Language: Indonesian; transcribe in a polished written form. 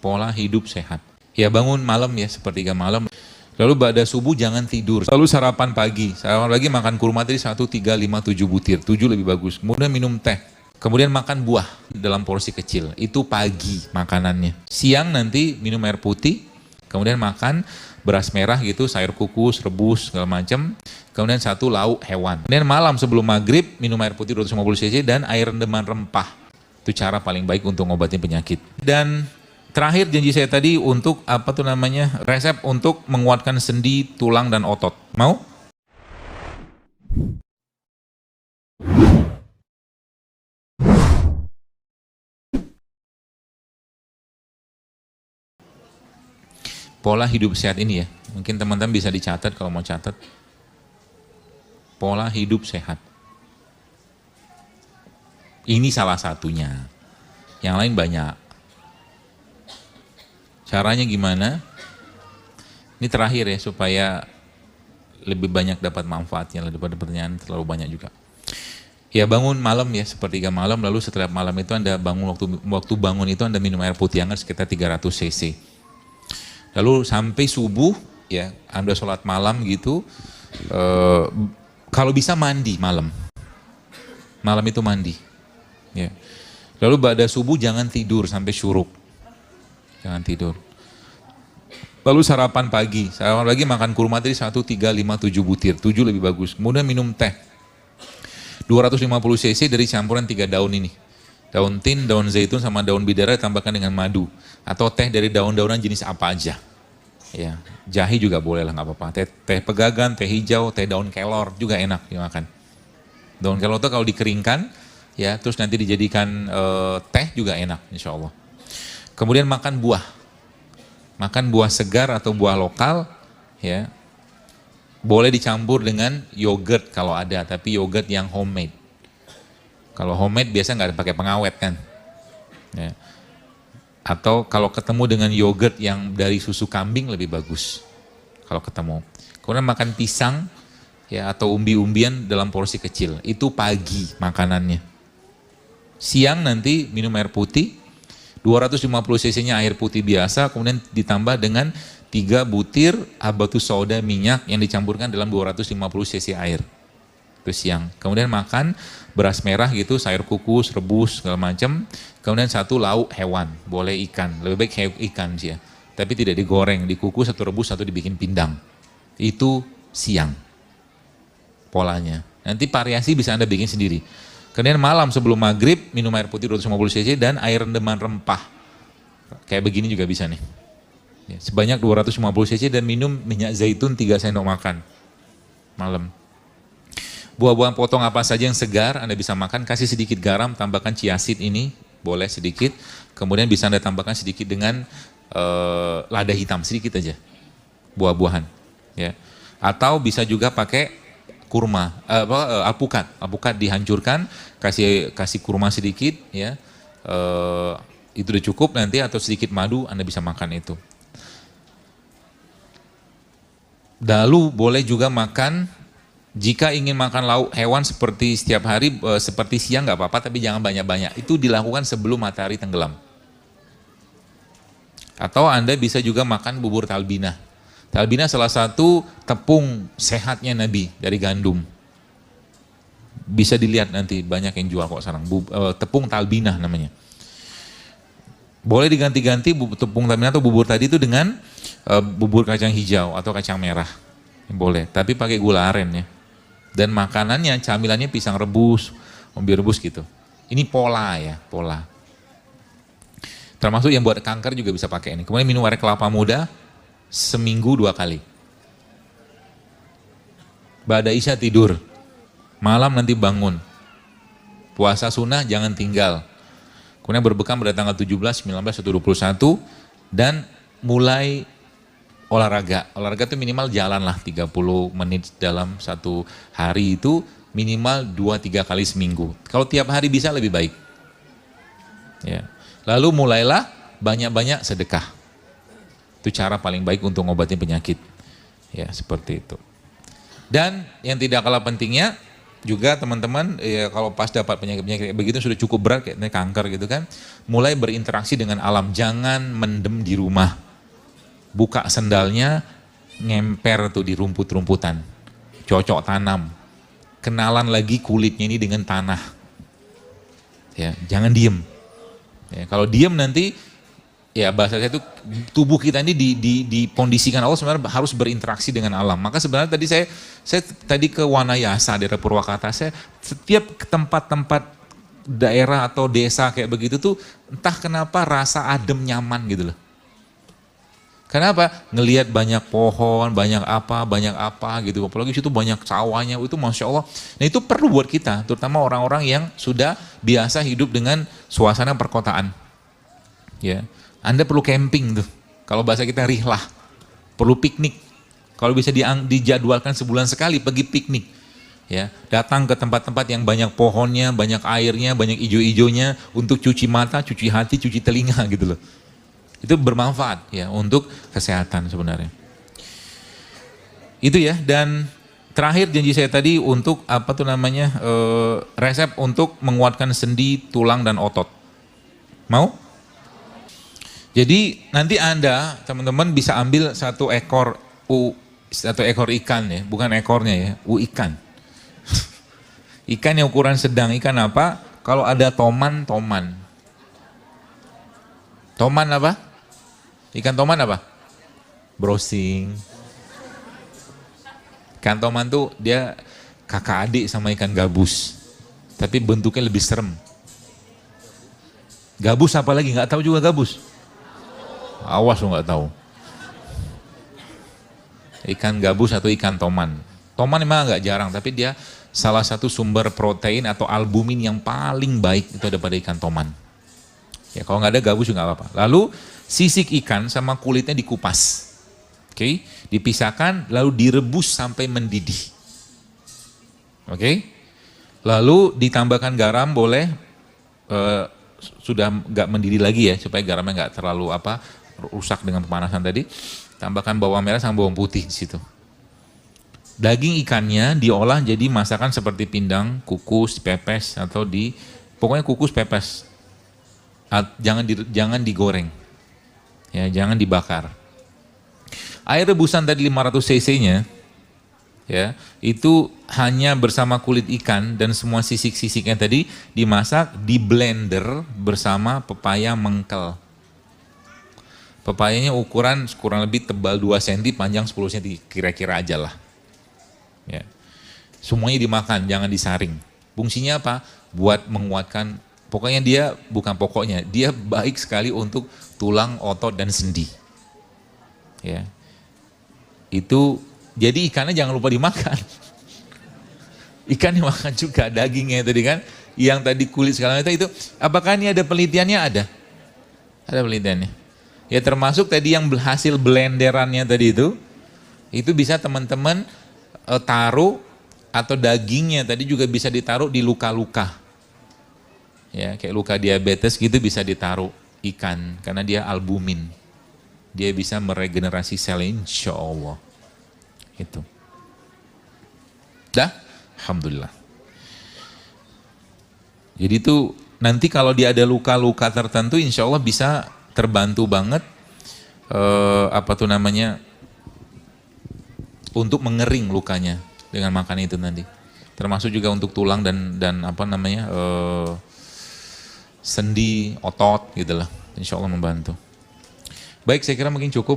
pola hidup sehat. Ya bangun malam ya, sepertiga malam. Lalu pada subuh jangan tidur. Lalu sarapan pagi. Sarapan pagi makan kurma tadi 1, 3, 5, 7 butir. 7 lebih bagus. Kemudian minum teh. Kemudian makan buah dalam porsi kecil. Itu pagi makanannya. Siang nanti minum air putih. Kemudian makan beras merah gitu, sayur kukus, rebus, segala macam. Kemudian 1 lauk hewan. Kemudian malam sebelum maghrib minum air putih 250 cc dan air rendeman rempah. Itu cara paling baik untuk ngobatin penyakit. Dan terakhir janji saya tadi untuk resep untuk menguatkan sendi, tulang dan otot. Mau? Pola hidup sehat ini ya, mungkin teman-teman bisa dicatat kalau mau catat. Pola hidup sehat. Ini salah satunya. Yang lain banyak. Caranya gimana? Ini terakhir ya, supaya lebih banyak dapat manfaatnya daripada pertanyaan terlalu banyak juga. Ya bangun malam ya, sepertiga malam, lalu setelah malam itu Anda bangun, waktu bangun itu Anda minum air putih hangat sekitar 300 cc. Lalu sampai subuh ya, Anda sholat malam gitu, kalau bisa mandi malam. Malam itu mandi. Ya. Lalu pada subuh jangan tidur sampai syuruk. Jangan tidur. Lalu sarapan pagi makan kurma tadi 1, 3, 5, 7 butir. 7 lebih bagus. Kemudian minum teh. 250 cc dari campuran 3 daun ini. Daun tin, daun zaitun, sama daun bidara ditambahkan dengan madu. Atau teh dari daun-daunan jenis apa aja. Ya, jahe juga boleh lah, nggak apa-apa. Teh pegagan, teh hijau, teh daun kelor juga enak dimakan. Daun kelor itu kalau dikeringkan, ya terus nanti dijadikan teh juga enak, insya Allah. Kemudian makan buah segar atau buah lokal, ya. Boleh dicampur dengan yogurt kalau ada, tapi yogurt yang homemade. Kalau homemade biasa nggak pakai pengawet kan. Ya. Atau kalau ketemu dengan yogurt yang dari susu kambing lebih bagus. Kalau ketemu. Kemudian makan pisang ya, atau umbi-umbian dalam porsi kecil. Itu pagi makanannya. Siang nanti minum air putih, 250 cc-nya air putih biasa, kemudian ditambah dengan 3 butir habatus sauda minyak yang dicampurkan dalam 250 cc air. Itu siang. Kemudian makan beras merah gitu, sayur kukus, rebus, segala macam. Kemudian 1 lauk hewan, boleh ikan, lebih baik ikan sih ya. Tapi tidak digoreng, dikukus atau rebus atau dibikin pindang. Itu siang polanya. Nanti variasi bisa Anda bikin sendiri. Kemudian malam sebelum maghrib minum air putih 250 cc dan air rendeman rempah. Kayak begini juga bisa nih. Ya, sebanyak 250 cc dan minum minyak zaitun 3 sendok makan malam. Buah-buahan potong apa saja yang segar Anda bisa makan, kasih sedikit garam, tambahkan chia seed ini, boleh sedikit. Kemudian bisa Anda tambahkan sedikit dengan lada hitam, sedikit aja. Buah-buahan. Ya. Atau bisa juga pakai kurma, alpukat dihancurkan, kasih kurma sedikit, ya. Itu udah cukup nanti, atau sedikit madu Anda bisa makan itu. Lalu boleh juga makan, jika ingin makan lauk hewan seperti setiap hari, seperti siang nggak apa-apa, tapi jangan banyak-banyak. Itu dilakukan sebelum matahari tenggelam. Atau Anda bisa juga makan bubur talbinah. Talbinah salah satu tepung sehatnya Nabi dari gandum. Bisa dilihat nanti, banyak yang jual kok sekarang. Tepung talbinah namanya. Boleh diganti-ganti tepung talbinah atau bubur tadi itu dengan bubur kacang hijau atau kacang merah. Boleh, tapi pakai gula aren ya. Dan makanannya, camilannya pisang rebus, umbi rebus gitu. Ini pola ya, pola. Termasuk yang buat kanker juga bisa pakai ini. Kemudian minum air kelapa muda seminggu 2 kali. Ba'da isya tidur, malam nanti bangun. Puasa sunnah jangan tinggal. Kemudian berbekam pada tanggal 17, 19, 21 dan mulai olahraga. Olahraga itu minimal jalan lah 30 menit dalam 1 hari, itu minimal 2-3 kali seminggu. Kalau tiap hari bisa lebih baik. Ya. Lalu mulailah banyak-banyak sedekah. Itu cara paling baik untuk ngobatin penyakit. Ya, seperti itu. Dan yang tidak kalah pentingnya, juga teman-teman ya kalau pas dapat penyakit-penyakit kayak begitu sudah cukup berat kayak kanker gitu kan, mulai berinteraksi dengan alam, jangan mendem di rumah. Buka sendalnya, ngemper tuh di rumput-rumputan, cocok tanam, kenalan lagi kulitnya ini dengan tanah. Ya, jangan diem. Ya, kalau diem nanti ya bahasa saya itu tubuh kita ini dikondisikan Allah sebenarnya harus berinteraksi dengan alam. Maka sebenarnya tadi saya tadi ke Wanayasa daerah Purwakarta, saya setiap tempat-tempat daerah atau desa kayak begitu tuh entah kenapa rasa adem nyaman gitu loh. Kenapa? Ngelihat banyak pohon, banyak apa gitu. Apalagi situ banyak sawahnya, itu Masya Allah. Nah itu perlu buat kita, terutama orang-orang yang sudah biasa hidup dengan suasana perkotaan. Ya, Anda perlu camping tuh. Kalau bahasa kita rihlah, perlu piknik. Kalau bisa dijadwalkan sebulan sekali pergi piknik. Ya, datang ke tempat-tempat yang banyak pohonnya, banyak airnya, banyak ijo-ijonya untuk cuci mata, cuci hati, cuci telinga gitu loh. Itu bermanfaat ya untuk kesehatan sebenarnya. Itu ya, dan terakhir janji saya tadi untuk apa tuh namanya resep untuk menguatkan sendi, tulang dan otot. Mau? Jadi nanti Anda teman-teman bisa ambil satu ekor ikan ya, bukan ekornya ya, ikan. Ikan yang ukuran sedang, ikan apa? Kalau ada toman. Toman apa? Ikan toman apa? Browsing. Ikan toman tuh dia kakak adik sama ikan gabus. Tapi bentuknya lebih serem. Gabus apa lagi? Nggak tahu juga gabus. Awas lo nggak tahu. Ikan gabus atau ikan toman. Toman memang agak jarang, tapi dia salah satu sumber protein atau albumin yang paling baik itu ada pada ikan toman. Ya kalau nggak ada gabus juga nggak apa-apa. Lalu sisik ikan sama kulitnya dikupas. Oke, dipisahkan lalu direbus sampai mendidih. Oke. Lalu ditambahkan garam boleh sudah nggak mendidih lagi ya supaya garamnya nggak terlalu rusak dengan pemanasan tadi. Tambahkan bawang merah sama bawang putih di situ. Daging ikannya diolah jadi masakan seperti pindang, kukus, pepes atau pokoknya kukus pepes. Jangan digoreng. Ya, jangan dibakar. Air rebusan tadi 500 cc-nya ya, itu hanya bersama kulit ikan dan semua sisik-sisiknya tadi dimasak di blender bersama pepaya mengkel. Pepayanya ukuran kurang lebih tebal 2 cm, panjang 10 cm kira-kira aja lah. Ya. Semuanya dimakan, jangan disaring. Fungsinya apa? Buat menguatkan, pokoknya dia baik sekali untuk tulang, otot dan sendi. Ya. Itu jadi ikannya jangan lupa dimakan. Ikan dimakan juga, dagingnya tadi kan, yang tadi kulit segala macam itu. Apakah ini ada penelitiannya? Ada penelitiannya. Ya termasuk tadi yang hasil blenderannya tadi itu bisa teman-teman taruh atau dagingnya tadi juga bisa ditaruh di luka-luka. Ya kayak luka diabetes gitu bisa ditaruh ikan karena dia albumin. Dia bisa meregenerasi sel insya Allah. Itu. Dah? Alhamdulillah. Jadi itu nanti kalau dia ada luka-luka tertentu insya Allah bisa terbantu banget untuk mengering lukanya dengan makan itu nanti. Termasuk juga untuk tulang dan sendi, otot gitu lah. Insya Allah membantu. Baik, saya kira mungkin cukup.